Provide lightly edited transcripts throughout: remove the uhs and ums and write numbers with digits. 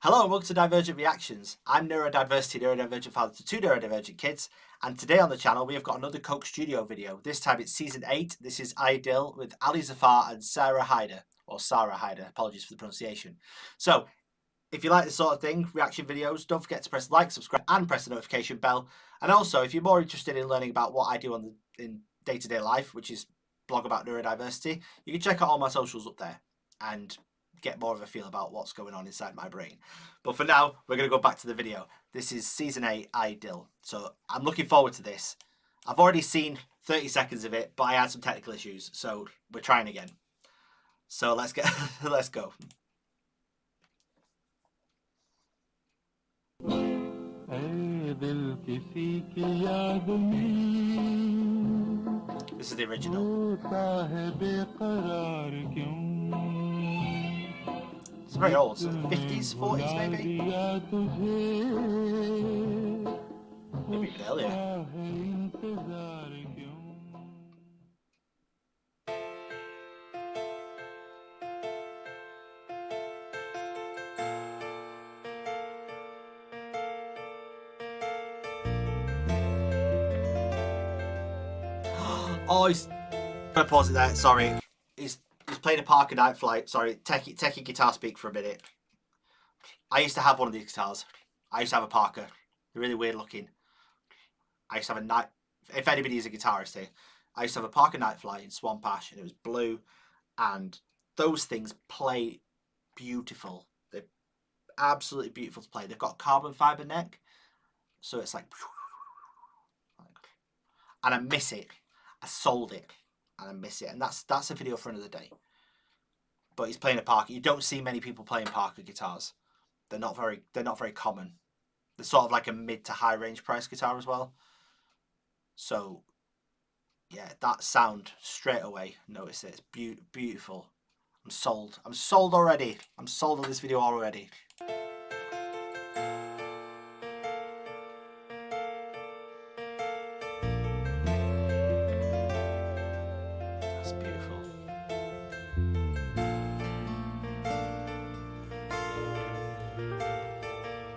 Hello and welcome to Divergent Reactions. I'm neurodiversity father to two neurodivergent kids, and today on the channel we have got another Coke Studio video. This time it's season 8. This is Ideal with Ali Zafar and Sara Haider, or Sara Haider. Apologies for the pronunciation. So, if you like this sort of thing, reaction videos, don't forget to press like, subscribe, and press the notification bell. And also, if you're more interested in learning about what I do in day-to-day life, which is blog about neurodiversity, you can check out all my socials up there and get more of a feel about what's going on inside my brain. But for now, we're going to go back to the video. This is season 8, Ideal. So I'm looking forward to this. I've already seen 30 seconds of it, but I had some technical issues, so we're trying again. So let's go. This is the original. It's very old, so 50s, 40s maybe? Maybe even earlier. Oh, I'm gonna pause it there, sorry. He's playing a Parker Night Flight. Sorry, techie guitar speak for a minute. I used to have one of these guitars. I used to have a Parker. They're really weird looking. I used to have a night. If anybody is a guitarist here, I used to have a Parker Night Flight in Swamp Ash, and it was blue. And those things play beautiful. They're absolutely beautiful to play. They've got carbon fiber neck, so it's like, and I miss it. I sold it. And I miss it, and that's a video for another day. But he's playing a Parker. You don't see many people playing Parker guitars. They're not very common. They're sort of like a mid to high range price guitar as well. So yeah, that sound straight away. Notice it. It's beautiful. I'm sold. I'm sold already. I'm sold on this video already.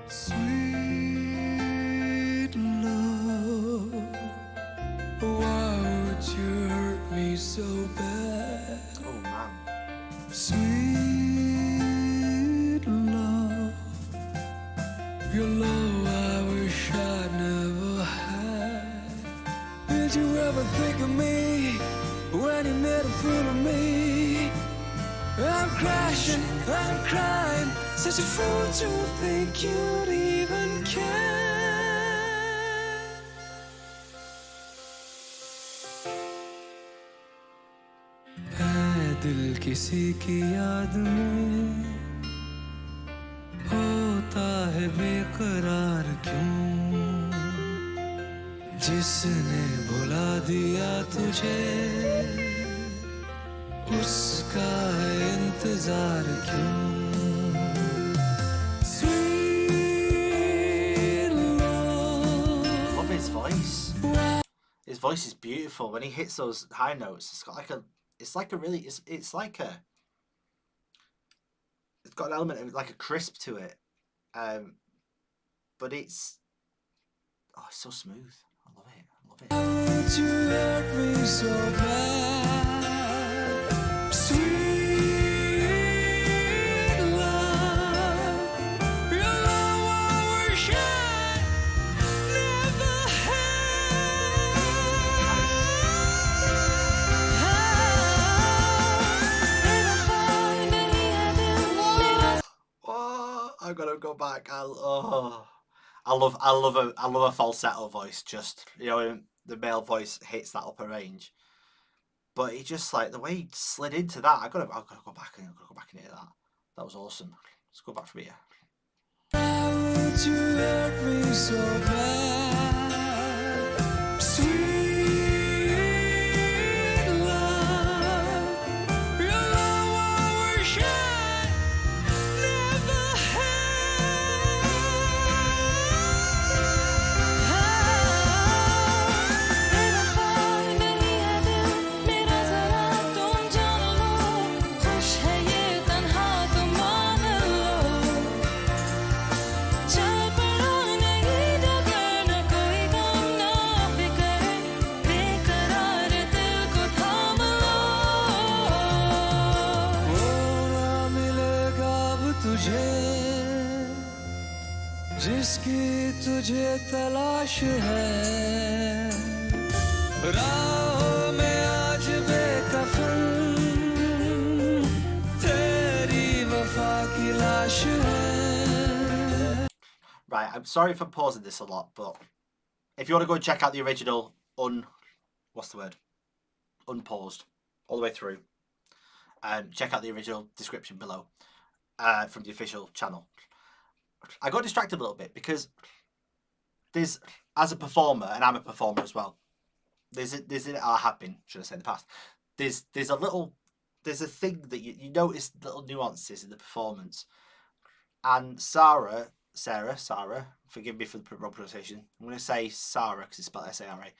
Sweet love, why would you hurt me so bad? Oh man. Sweet love, your love I wish I'd never had. Did you ever think of me when you made a fool of me? I'm crashing, I'm crying, such a fool to think you'd even care. है दिल किसी की याद में होता है बेकरार क्यों? जिसने भुला दिया तुझे उसका इंतजार क्यों? Sweet love. Love his voice. His voice is beautiful. When he hits those high notes, it's got like a it's got an element of like a crisp to it. But it's so smooth. I love it. I love it. Why would you hurt me so bad? Sweet love, your love I wish I never had. Oh, I'm gonna go back. I love a falsetto voice. Just, you know, the male voice hits that upper range. But he just, like, the way he slid into that, I've got to go back and hear that. That was awesome. Let's go back from here. Why would you hurt me so bad? Sweet love, your love I wish I never had. है जिसकी तुझे तलाश है राहों में आज बेकफन तेरी वफा की लाश है. Right, I'm sorry for pausing this a lot, but if you want to go and check out the original what's the word? Unpaused, all the way through. Check out the original description below from the official channel. I got distracted a little bit because there's, as a performer, and I'm a performer as well. I have been, should I say, in the past. There's a thing that you notice little nuances in the performance, and Sarah, forgive me for the wrong pronunciation. I'm going to say Sarah because it's spelled Sara.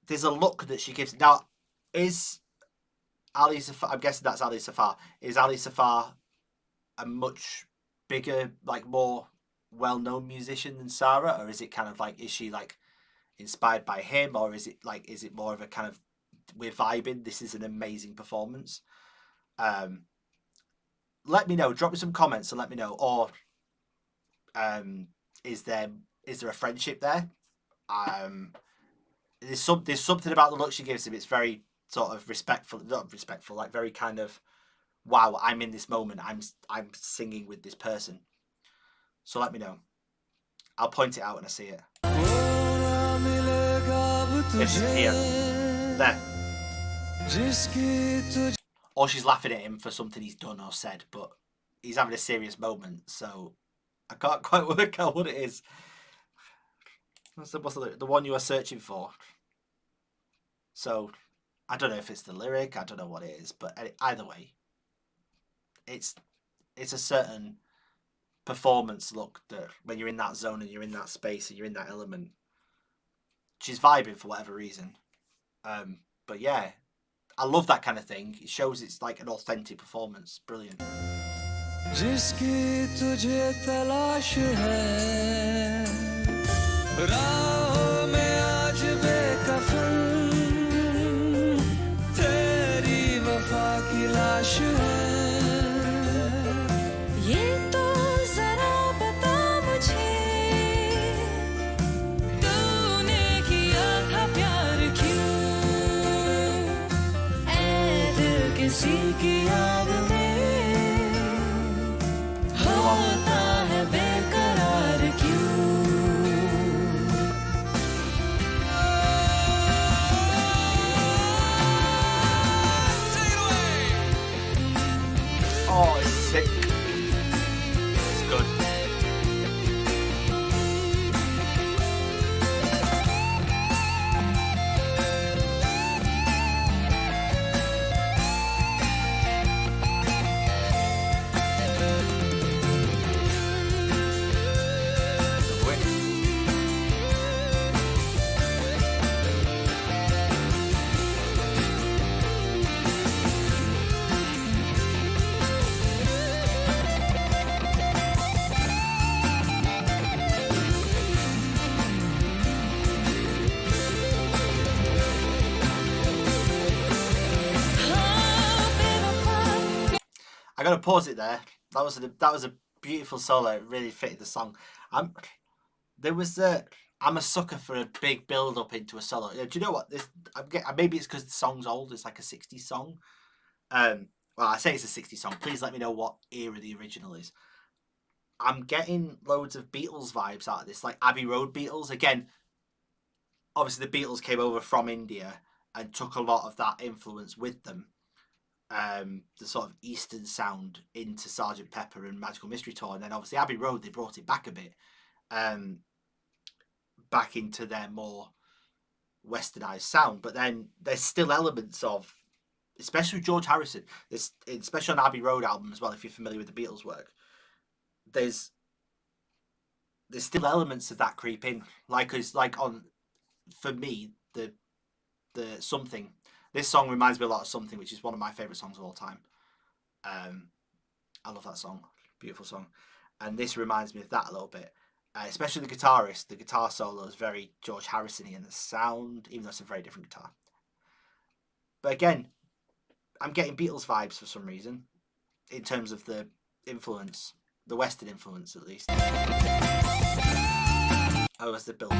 There's a look that she gives. Now, is Ali Zafar? I'm guessing that's Ali Zafar. Is Ali Zafar a much bigger, like more well-known musician than Sarah, or is it kind of like, is she like inspired by him, or is it more of a kind of, we're vibing, this is an amazing performance? Let me know. Drop me some comments and let me know. Or is there a friendship there? There's something about the look she gives him. It's very sort of respectful, not respectful, like very kind of, wow, I'm in this moment. I'm singing with this person. So let me know. I'll point it out when I see it. It's here. There. Or she's laughing at him for something he's done or said, but he's having a serious moment, so I can't quite work out what it is. What's the one you are searching for? So I don't know if it's the lyric, I don't know what it is, but either way, it's a certain performance look that when you're in that zone and you're in that space and you're in that element, she's vibing for whatever reason. But yeah, I love that kind of thing. It shows it's like an authentic performance. Brilliant. जिसकी तुझे तलाश है राहों में आज बेकफन तेरी वफा की लाश है ये तो जरा बता मुझे तूने किया था प्यार क्यों ऐ दिल किसी की याद में होता है बेकरार क्यों Oh, it's sick. It's good. I gotta pause it there. That was a beautiful solo. It really fitted the song. I'm a sucker for a big build up into a solo. Do you know what this? Maybe it's because the song's old. It's like a '60s song. Well, I say it's a '60s song. Please let me know what era the original is. I'm getting loads of Beatles vibes out of this, like Abbey Road Beatles. Again, obviously the Beatles came over from India and took a lot of that influence with them. The sort of Eastern sound into Sgt. Pepper and Magical Mystery Tour, and then obviously Abbey Road, they brought it back a bit, back into their more westernized sound. But then there's still elements of, especially George Harrison, especially on Abbey Road album as well, if you're familiar with the Beatles' work, there's still elements of that creep in. For me, the Something. This song reminds me a lot of Something, which is one of my favourite songs of all time. I love that song. Beautiful song. And this reminds me of that a little bit. Especially the guitarist. The guitar solo is very George Harrison-y, and the sound, even though it's a very different guitar. But again, I'm getting Beatles vibes for some reason. in terms of the influence, the Western influence at least. Oh, that's the build up.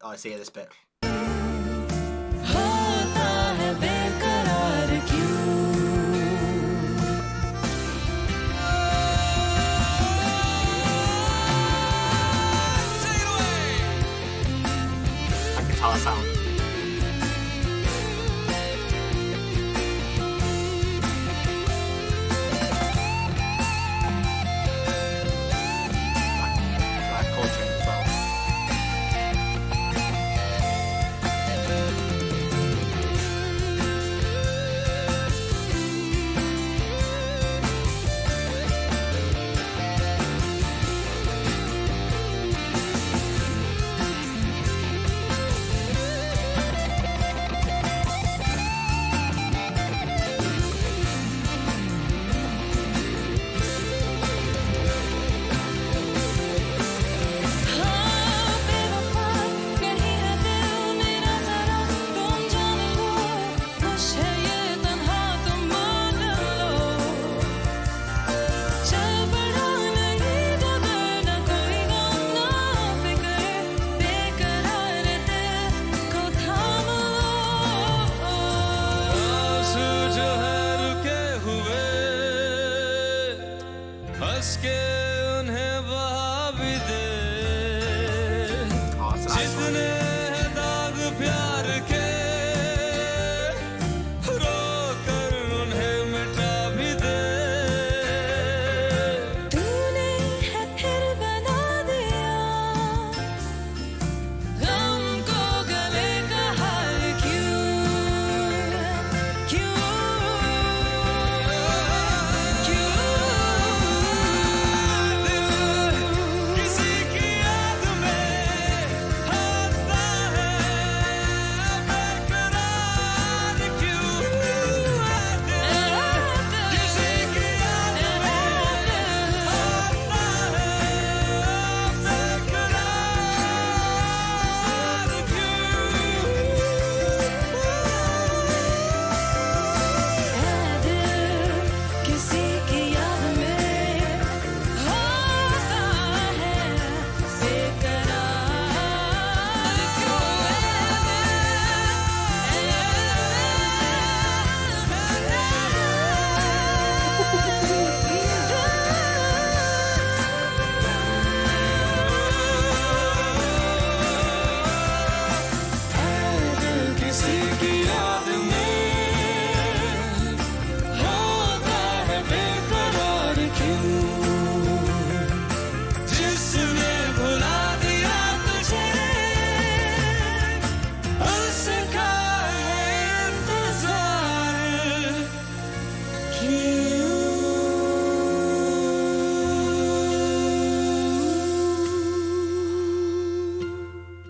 Oh, I see this bit. That guitar sound. That chord change as well. Oh, it's a nice one.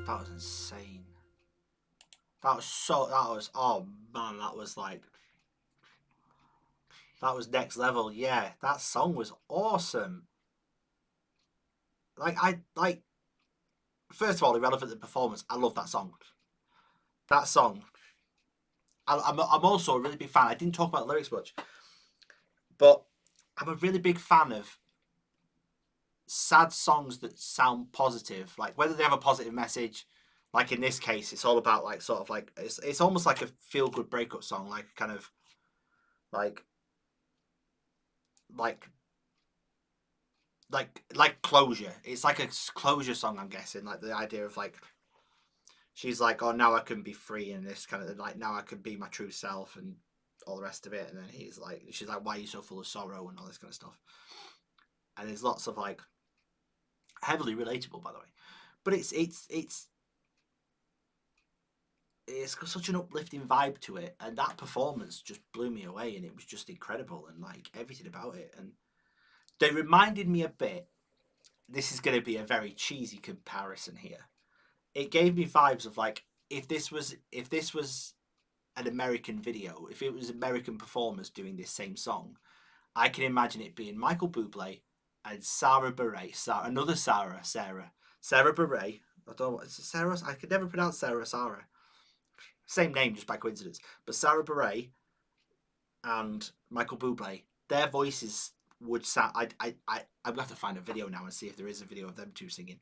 That was insane. That was oh man, that was like, that was next level. Yeah, that song was awesome. Like first of all, irrelevant to the performance, I love that song. That song. I'm also a really big fan. I didn't talk about the lyrics much, but I'm a really big fan of sad songs that sound positive, like whether they have a positive message. Like in this case, it's all about like sort of like it's almost like a feel good breakup song, like kind of like like like closure. It's like a closure song, I'm guessing. Like the idea of like she's like, oh, now I can be free, and this kind of like now I can be my true self and all the rest of it. And then he's like, she's like, why are you so full of sorrow and all this kind of stuff. And there's lots of like heavily relatable, by the way, but it's got such an uplifting vibe to it, and that performance just blew me away, and it was just incredible, and like everything about it. And they reminded me a bit. This is going to be a very cheesy comparison here. It gave me vibes of like if this was an American video, if it was American performers doing this same song, I can imagine it being Michael Bublé and Sarah Bareilles, Sarah Bareilles. I don't know, is it Sarah? I could never pronounce Sarah Sara. Same name, just by coincidence. But Sarah Bareilles and Michael Bublé, their voices would sound. I'm gonna have to find a video now and see if there is a video of them two singing.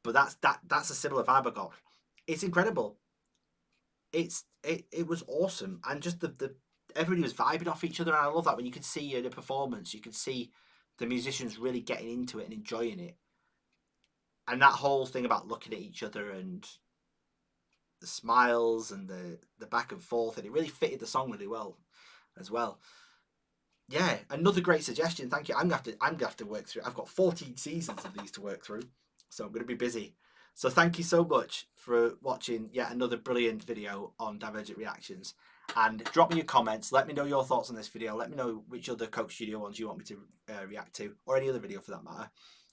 But that's a similar vibe I got. It's incredible. It was awesome, and just the everybody was vibing off each other, and I love that when you could see the performance, you could see the musicians really getting into it and enjoying it, and that whole thing about looking at each other and the smiles and the back and forth, and it really fitted the song really well as well. Yeah, another great suggestion. Thank you. I'm gonna have to work through. I've got 14 seasons of these to work through, so I'm gonna be busy. So thank you so much for watching yet another brilliant video on Divergent Reactions. And drop me your comments. Let me know your thoughts on this video. Let me know which other Coke Studio ones you want me to react to, or any other video for that matter.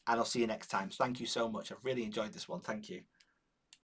And I'll see you next time. Thank you so much. I've really enjoyed this one. Thank you.